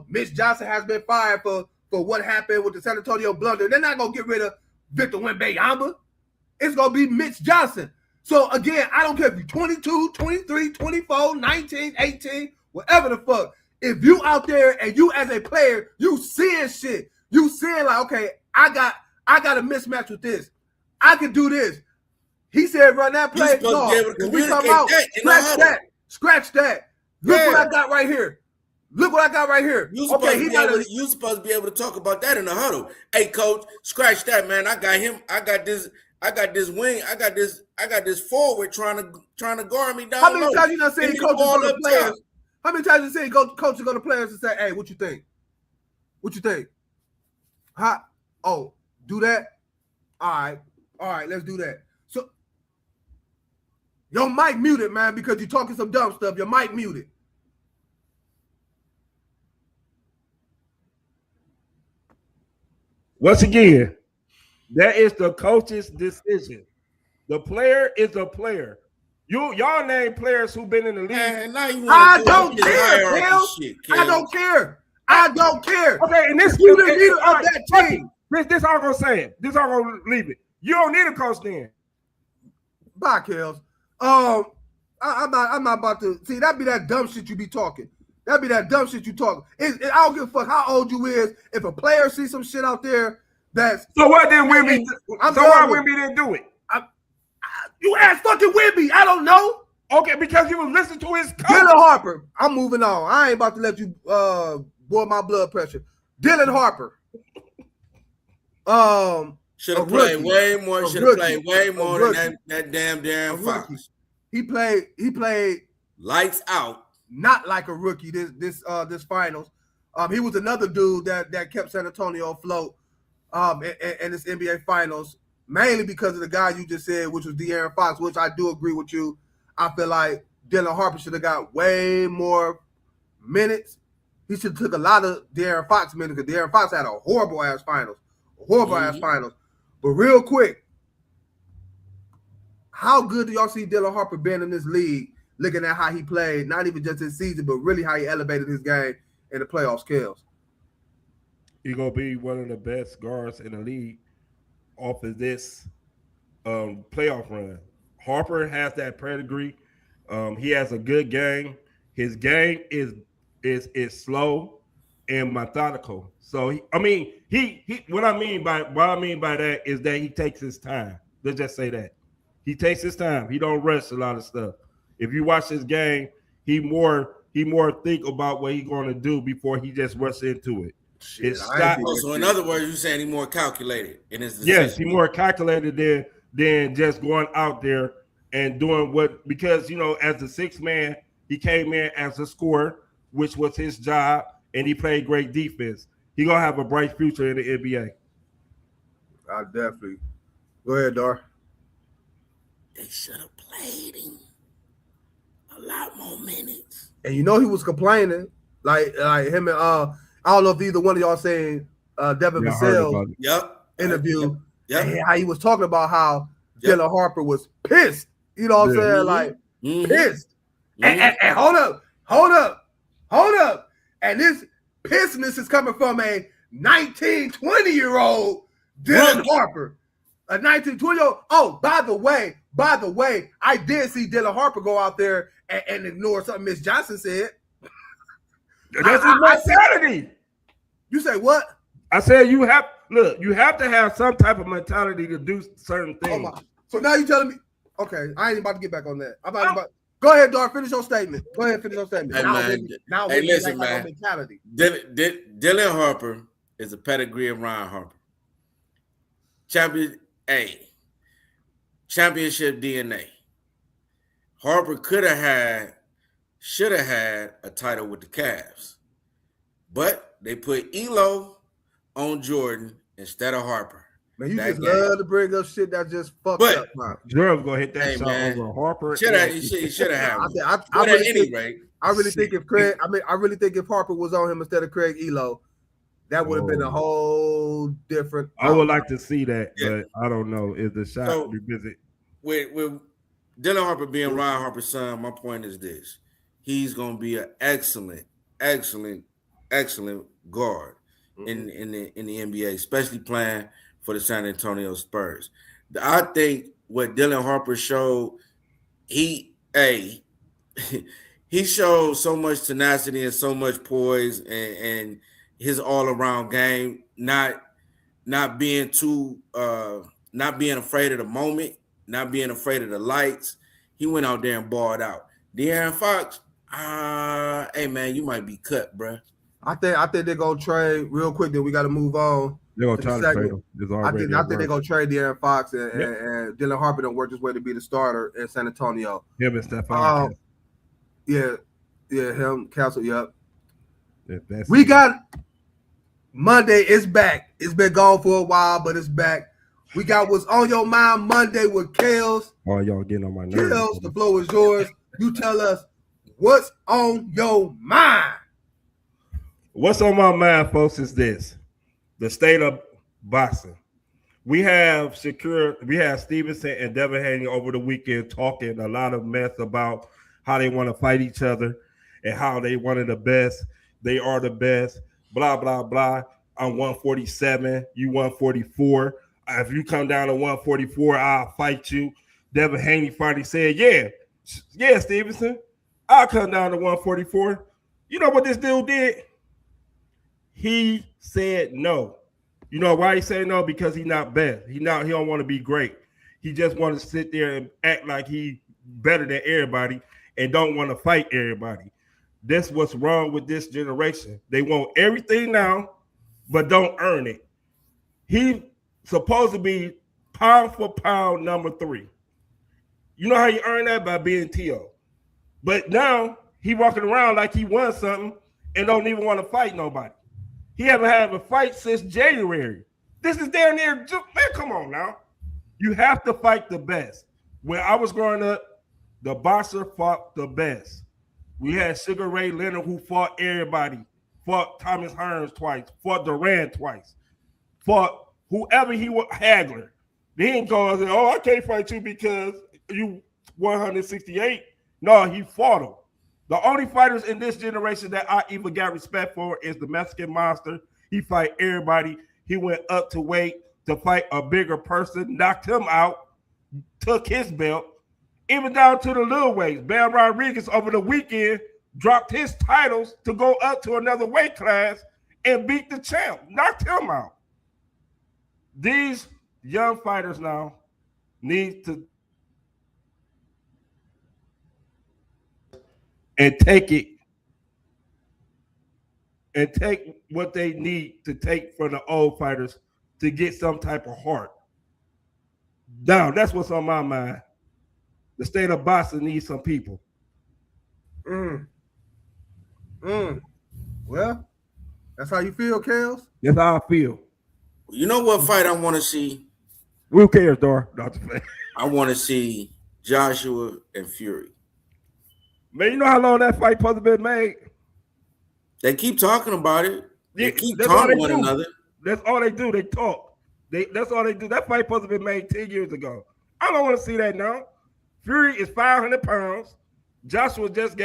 Mitch Johnson has been fired for what happened with the San Antonio blunder. They're not gonna get rid of Victor Wembanyama. It's gonna be Mitch Johnson. So again, I don't care if you're 22, 23, 24, 19, 18, whatever the fuck. If you out there and you as a player, you seeing shit. You seeing like, okay, I got a mismatch with this. I can do this. He said, run that play. No, when we come out, scratch that. Look what I got right here. You supposed to be able to talk about that in the huddle. Hey, coach, scratch that, man. I got him. I got this wing. I got this forward trying to guard me down. How many times you done seen coaches go to players? How many times you seen coaches go to players and say, hey, what you think? What you think? Do that? All right, let's do that. So your mic muted, man, because you're talking some dumb stuff. Your mic muted. Once again, that is the coach's decision. The player is a player. Y'all name players who've been in the league. I don't care, Kellz. I don't care. Okay, and this you the leader of that team. This all gonna say it. This all gonna leave it. You don't need a coach then. Bye, Kellz. I'm not about to see. That'd be that dumb shit you be talking. I don't give a fuck how old you is. If a player sees some shit out there that's so what then Wemby? So why Wemby didn't do it? You asked fucking Wemby. I don't know. Okay, because you was listening to his coach. Dylan Harper. I'm moving on. I ain't about to let you boil my blood pressure. Dylan Harper. Should have played way more. Should have played way more than that damn Fox. He played lights out. Not like a rookie this finals. He was another dude that kept San Antonio afloat in this NBA finals, mainly because of the guy you just said, which was De'Aaron Fox, which I do agree with you. I feel like Dylan Harper should have got way more minutes. He should have took a lot of De'Aaron Fox minutes because De'Aaron Fox had a horrible ass finals. But real quick, how good do y'all see Dylan Harper been in this league? Looking at how he played, not even just this season, but really how he elevated his game in the playoffs, Kellz. He's going to be one of the best guards in the league off of this playoff run. Harper has that pedigree. He has a good game. His game is slow, and methodical. So what I mean by that is that he takes his time. Let's just say that he takes his time. He don't rush a lot of stuff. If you watch this game, he more think about what he's going to do before he just rushes into it. So in other words, you're saying he's more calculated in his decision. Yes, he's more calculated than just going out there and doing what, because as the sixth man, he came in as a scorer, which was his job, and he played great defense. He's gonna have a bright future in the NBA. I definitely. Go ahead, Dar. They should have played him a lot more minutes. And he was complaining, like him and I don't know if either one of y'all saying Devin Vassell interview. Yep. And how he was talking about how Dylan Harper was pissed. You know what I'm saying? Like pissed. And hold up. And this pissedness is coming from a 19, 20-year-old Dylan Harper. A 19, 20-year-old. Oh, by the way, I did see Dylan Harper go out there and ignore something Miss Johnson said. That's his mentality. You say what? I said you have to have some type of mentality to do certain things. So now you telling me, okay, I ain't about to get back on that. Go ahead, Dar. Finish your statement. Hey, listen, man. Mentality. Dylan Harper is a pedigree of Ron Harper. Championship DNA. Harper should have had a title with the Cavs, but they put Elo on Jordan instead of Harper. Man, you just love to bring up shit that just fucked up. Jordan's gonna hit that shot over Harper. He should have had one. I really think if Harper was on him instead of Craig Elo, that would have been a whole different. I would like to see that, but I don't know if the shot revisit. With Dylan Harper being Ron Harper's son, my point is this: he's gonna be an excellent guard in the NBA, especially playing for the San Antonio Spurs. I think what Dylan Harper showed, he showed so much tenacity and so much poise and his all-around game, not being afraid of the moment, not being afraid of the lights. He went out there and balled out. De'Aaron Fox, hey man, you might be cut, bro. I think they're gonna trade real quick. Then we got to move on. They're gonna try to trade him. I think they're gonna trade De'Aaron Fox and Dylan Harper don't work his way to be the starter in San Antonio. Him and Stephon. Yeah, him, Castle. Yep. We got Monday. It's back. It's been gone for a while, but it's back. We got What's on Your Mind Monday with Kellz. Oh, y'all getting on my nerves. Kellz, the floor is yours. You tell us what's on your mind. What's on my mind, folks, is this. The state of boxing. We have Stevenson and Devin Haney over the weekend talking a lot of mess about how they want to fight each other and how they one of the best. They are the best. Blah, blah, blah. I'm 147. You 144. If you come down to 144, I'll fight you. Devin Haney finally said, yeah, Stevenson, I'll come down to 144. You know what this dude did? He said no. You know why he said no? Because he's not best. He don't want to be great. He just wants to sit there and act like he better than everybody and don't want to fight everybody. That's what's wrong with this generation. They want everything now, but don't earn it. He supposed to be pound for pound number 3. You know how you earn that? By being T.O. But now he walking around like he won something and don't even want to fight nobody. He haven't had a fight since January. This is down there. Man, come on now. You have to fight the best. When I was growing up, the boxer fought the best. We had Sugar Ray Leonard who fought everybody. Fought Thomas Hearns twice. Fought Duran twice. Fought whoever he was, Hagler. They didn't go and say, I can't fight you because you 168. No, he fought him. The only fighters in this generation that I even got respect for is the Mexican Monster. He fight everybody. He went up to weight to fight a bigger person, knocked him out, took his belt, even down to the little weights. Bam Rodriguez over the weekend dropped his titles to go up to another weight class and beat the champ, knocked him out. These young fighters now need to and take it and take what they need to take from the old fighters to get some type of heart. Now, that's what's on my mind. The state of Boston needs some people. Well, that's how you feel, Kellz? That's how I feel. You know what fight I want to see? Who cares, Dor? I want to see Joshua and Fury. Man, you know how long that fight supposed to be made? They keep talking about it. They Yeah, keep that's all talking they one do. another. That's all they do. They talk. That's all they do. That fight supposed to be made 10 years ago. I don't want to see that now. Fury is 500 pounds. Joshua just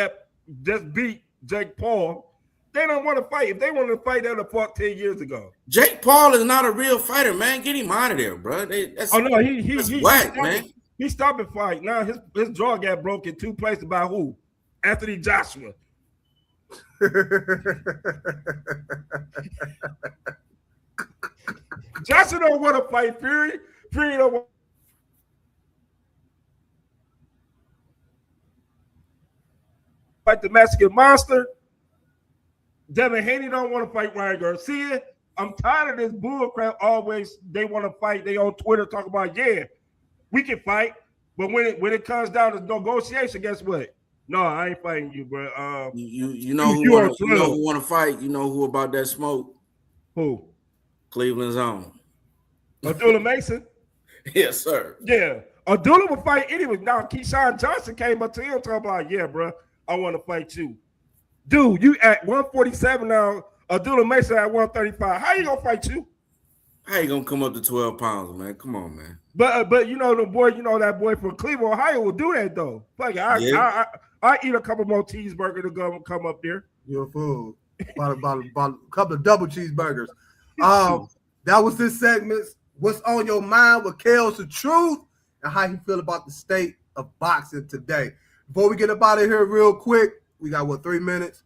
beat Jake Paul. They don't want to fight. If they wanted to fight, they would have fought 10 years ago. Jake Paul is not a real fighter, man. Get him out of there, bro. That's whack, man. He stopped the fight. Now his jaw got broke in 2 places by who? Anthony Joshua. Joshua don't want to fight Fury. Fury don't want to fight the Mexican Monster. Devin Haney don't want to fight Ryan Garcia. I'm tired of this bullcrap. Always they want to fight. They on Twitter talk about, yeah, we can fight, but when it comes down to negotiation, guess what? No, I ain't fighting you, bro. You know who want to fight? You know who about that smoke? Who? Cleveland's own. Abdullah Mason? Yes, sir. Yeah. Abdullah would fight anyway. Now, Keyshawn Johnson came up to him talking about, yeah, bro, I want to fight you. Dude, you at 147 now, Abdullah Mason at 135. How you going to fight you? How you going to come up to 12 pounds, man? Come on, man. But you know, that boy from Cleveland, Ohio will do that, though. Like, I eat a couple more cheeseburgers to come up there. You're a fool. About a couple of double cheeseburgers. That was this segment. What's on your mind with Kellz the Truth and how you feel about the state of boxing today. Before we get up out of here real quick, we got 3 minutes.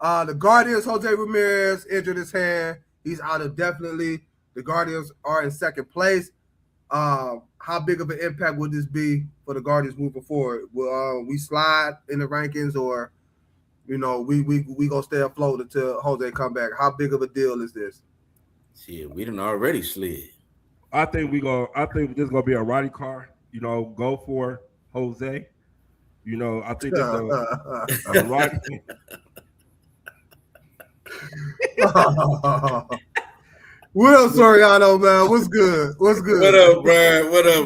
The Guardians, Jose Ramirez injured his hand. He's out indefinitely. The Guardians are in second place. How big of an impact would this be for the Guardians moving forward? Will we slide in the rankings, or we gonna stay afloat until Jose come back? How big of a deal is this? Shit, we done already slid. I think this is gonna be a Roddy car. Go for Jose. I think that's a Roddy. Will Soriano, man, what's good? What's good? What up,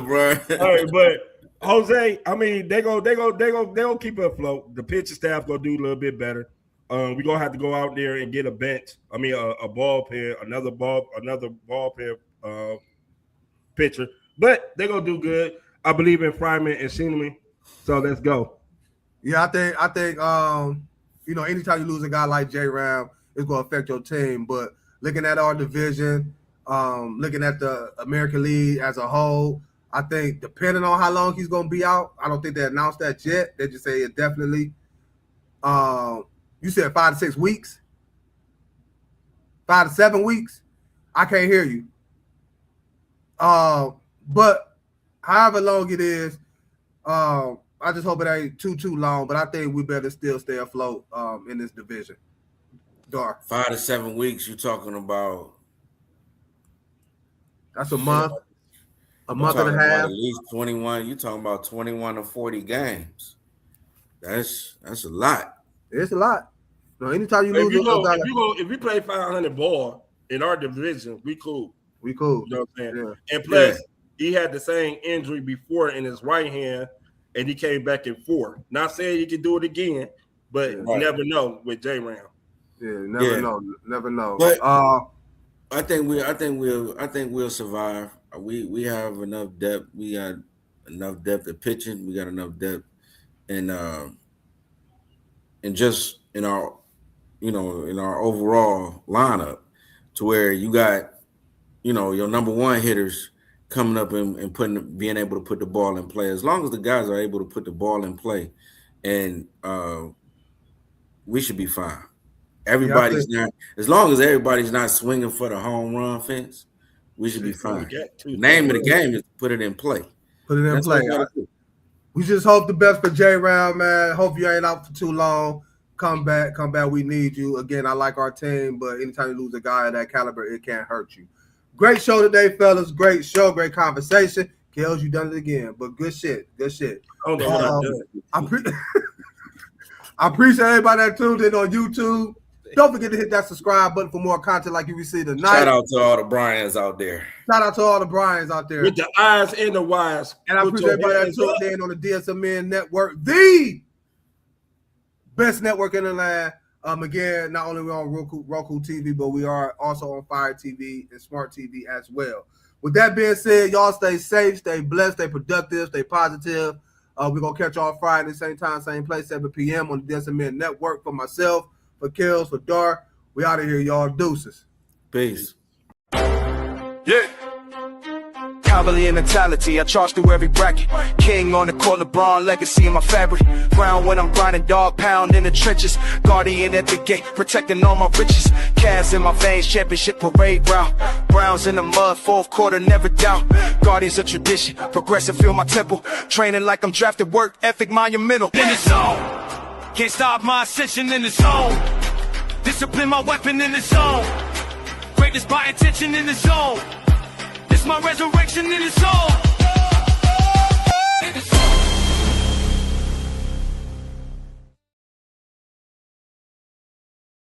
Brian? All right, but Jose, I mean, they gonna keep it afloat. The pitching staff gonna do a little bit better. We're gonna have to go out there and get a bench. I mean, a ball pen, another ball pen pitcher. But they're gonna do good. I believe in Fryman and Shinemi. So let's go. Yeah, I think anytime you lose a guy like J Ram, it's gonna affect your team. But looking at our division, looking at the American League as a whole, I think depending on how long he's gonna be out, I don't think they announced that yet. They just say it definitely. You said 5 to 6 weeks, 5 to 7 weeks. I can't hear you. But however long it is, I just hope it ain't too long. But I think we better still stay afloat in this division. Dar. 5 to 7 weeks. You talking about? That's a month. A month and a half. At least 21. You talking about 21 to 40 games? That's a lot. It's a lot. No, anytime you lose, if we play 500 ball in our division, we cool. We cool. You know what I'm saying? Yeah. And plus, he had the same injury before in his right hand, and he came back in 4. Not saying he can do it again, but you never know with J Ram. Yeah, never know. But I think we'll survive. We have enough depth. We got enough depth at pitching. We got enough depth, and just in our overall lineup, to where you got your number one hitters coming up and being able to put the ball in play. As long as the guys are able to put the ball in play, and we should be fine. Everybody's not, as long as everybody's not swinging for the home run fence, we should be fine. Name of the game is to put it in play. Put it in That's play. We just hope the best for J-Round, man. Hope you ain't out for too long. Come back. We need you. Again, I like our team, but anytime you lose a guy of that caliber, it can't hurt you. Great show today, fellas. Great show, great conversation. Kellz, you done it again, but good shit. I appreciate everybody that tuned in on YouTube. Don't forget to hit that subscribe button for more content like you received tonight. Shout out to all the Bryans out there. Shout out to all the Bryans out there. With the eyes and the wires. And I appreciate everybody that tuned in on the DSMN network, the best network in the land. Again, not only are we on Roku TV, but we are also on Fire TV and Smart TV as well. With that being said, y'all stay safe, stay blessed, stay productive, stay positive. We're going to catch y'all Friday, same time, same place, 7 p.m. on the DSMN network. For myself, for Kellz, for Dar, we out of here, y'all. Deuces. Peace. Yeah. Cavalier mentality, I charge through every bracket. King on the court, LeBron legacy in my fabric. Ground when I'm grinding, dog pound in the trenches. Guardian at the gate, protecting all my riches. Cavs in my veins, championship parade route. Browns in the mud, fourth quarter, never doubt. Guardians of tradition, progressive, feel my temple. Training like I'm drafted, work ethic monumental. In the zone, can't stop my ascension in the zone. Discipline my weapon in the zone. Greatness by intention in the zone. It's my resurrection in the soul.